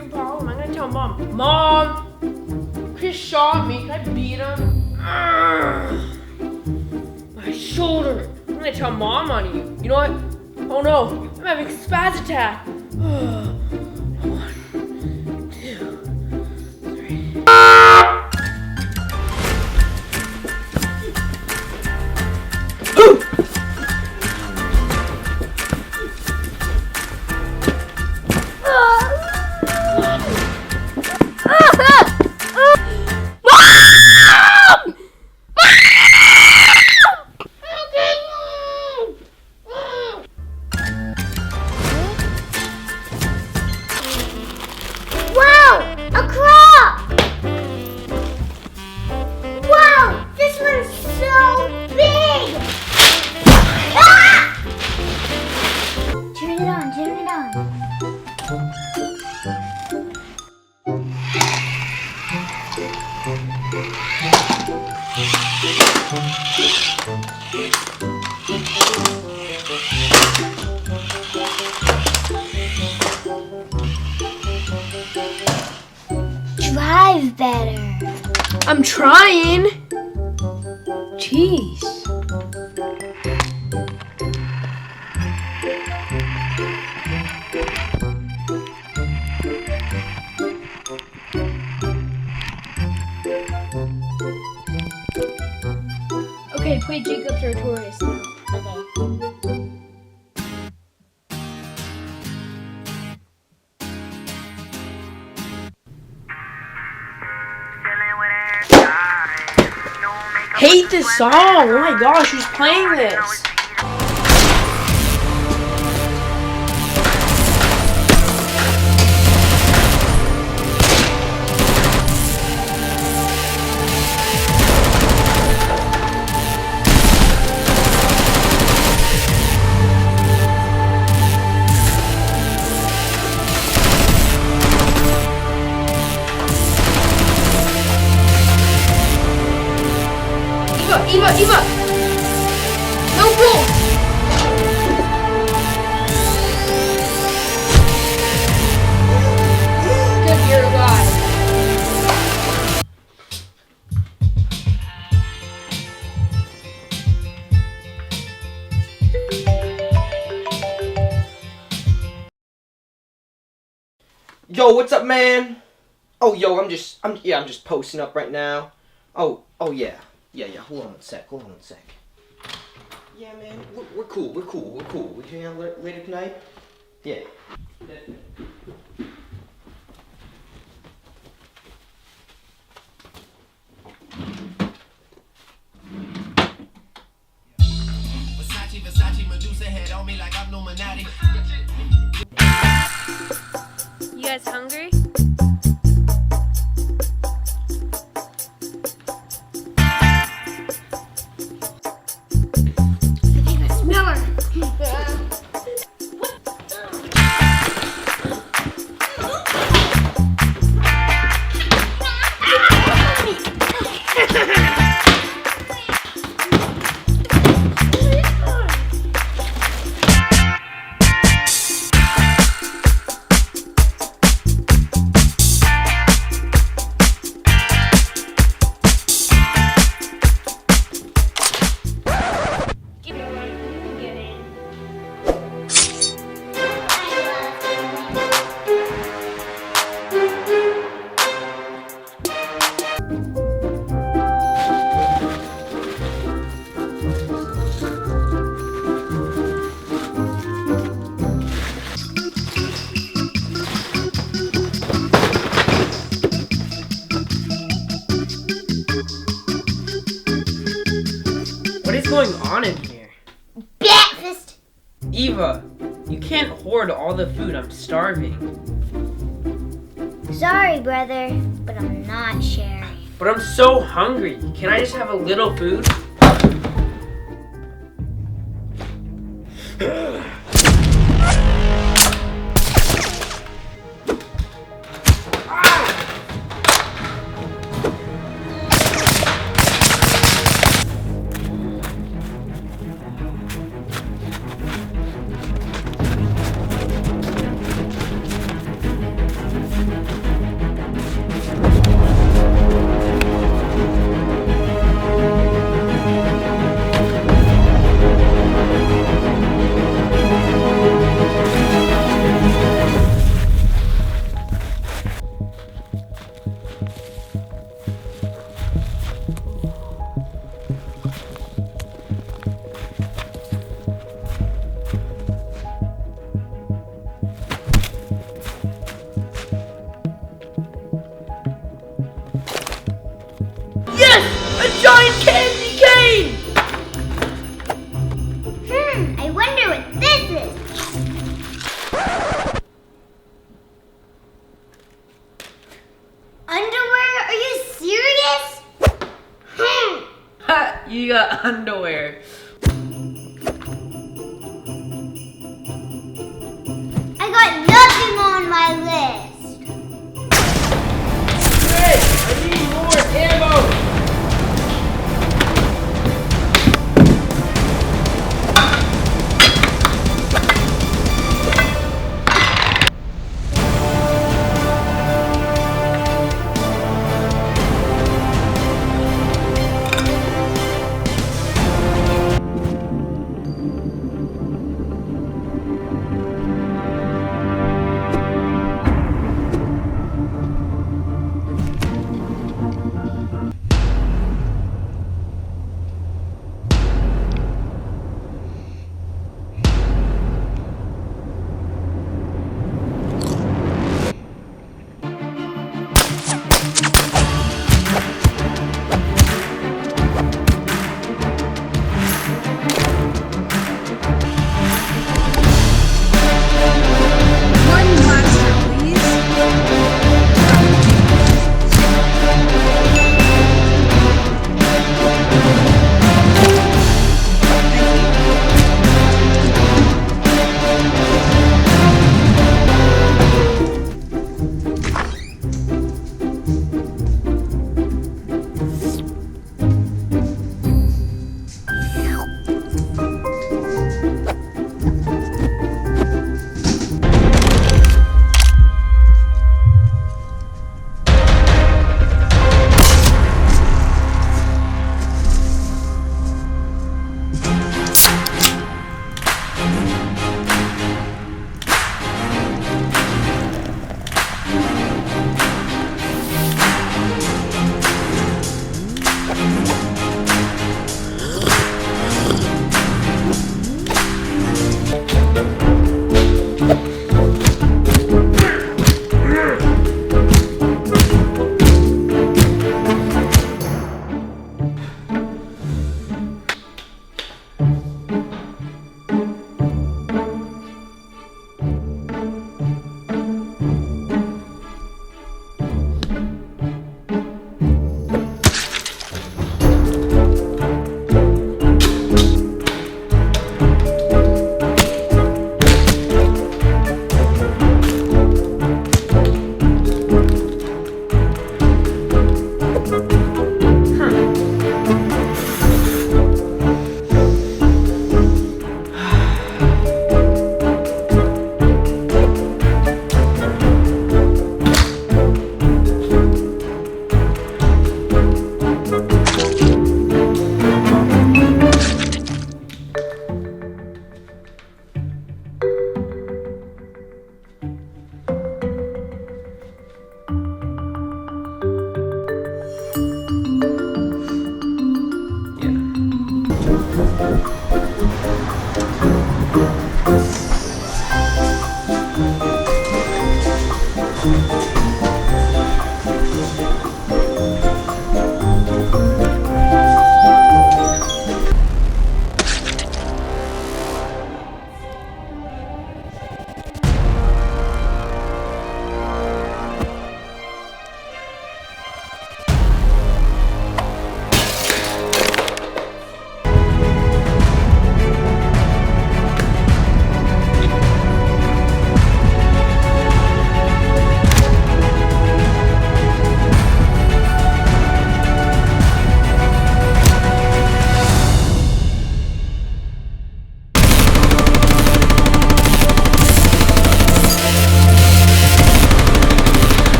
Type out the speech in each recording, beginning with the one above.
freaking problem. I'm gonna tell Mom. Mom! Chris shot me. Can I beat him? My shoulder. I'm gonna tell Mom on you. You know what? Oh no, I'm having a spaz attack. 1, 2, 3. Drive better. I'm trying. Jeez. Okay, play Jacob's Artorias now. Hate this song! Oh my gosh, who's playing this? Eva! No rules! Good, you're alive. Yo, what's up, man? Oh, yo, I'm just posting up right now. Oh, yeah. Yeah, hold on one sec. Yeah, man, we're cool. We hang out later tonight? Yeah. Versace, Medusa head on me like I'm Illuminati. You guys hungry? What is going on in here? Breakfast. Eva, you can't hoard all the food. I'm starving. Sorry, brother, but I'm not sharing. But I'm so hungry. Can I just have a little food? You got underwear. I got nothing on my list. Hey, I need more ammo.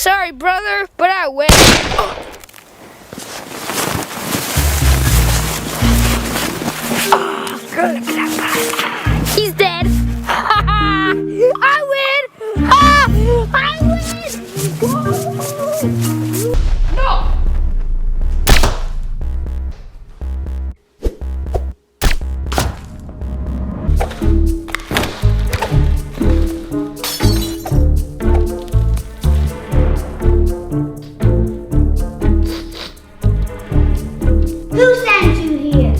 Sorry, brother, but I win. He's dead. I win. I win. No. Who sent you here?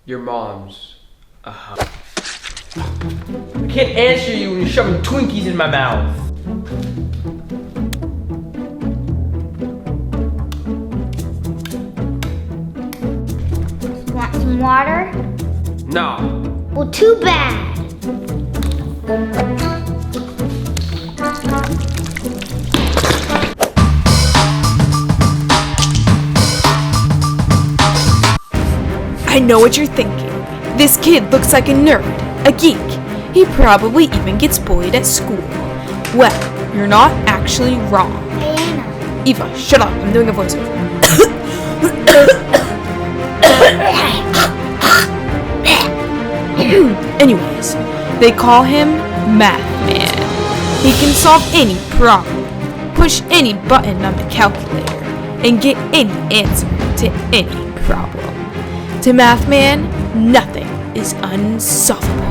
Your mom's. I can't answer you when you're shoving Twinkies in my mouth. Want some water? No. Well, too bad. I know what you're thinking. This kid looks like a nerd, a geek. He probably even gets bullied at school. Well, you're not actually wrong. Hey, Anna. Eva, shut up. I'm doing a voiceover. Anyways, they call him Math Man. He can solve any problem, push any button on the calculator, and get any answer to any problem. To Math Man, nothing is unsolvable.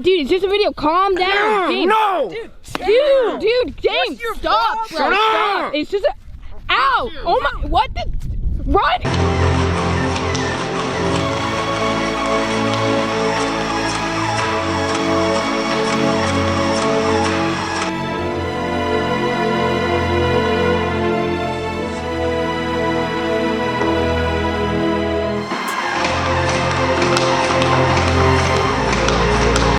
Dude, it's just a video. Calm down. James. No! Dude, James, stop, bro. Stop. It's just a... Ow! Oh my... What the... Run!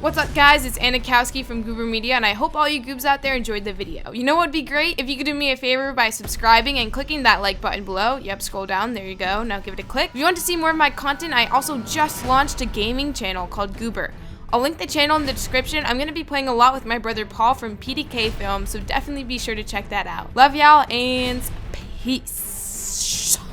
What's up, guys? It's Anna Kousky from Goober Media, and I hope all you goobs out there enjoyed the video. You know what would be great? If you could do me a favor by subscribing and clicking that like button below. Yep, scroll down. There you go. Now give it a click. If you want to see more of my content, I also just launched a gaming channel called Goober. I'll link the channel in the description. I'm going to be playing a lot with my brother Paul from PDKfilms, so definitely be sure to check that out. Love y'all, and peace.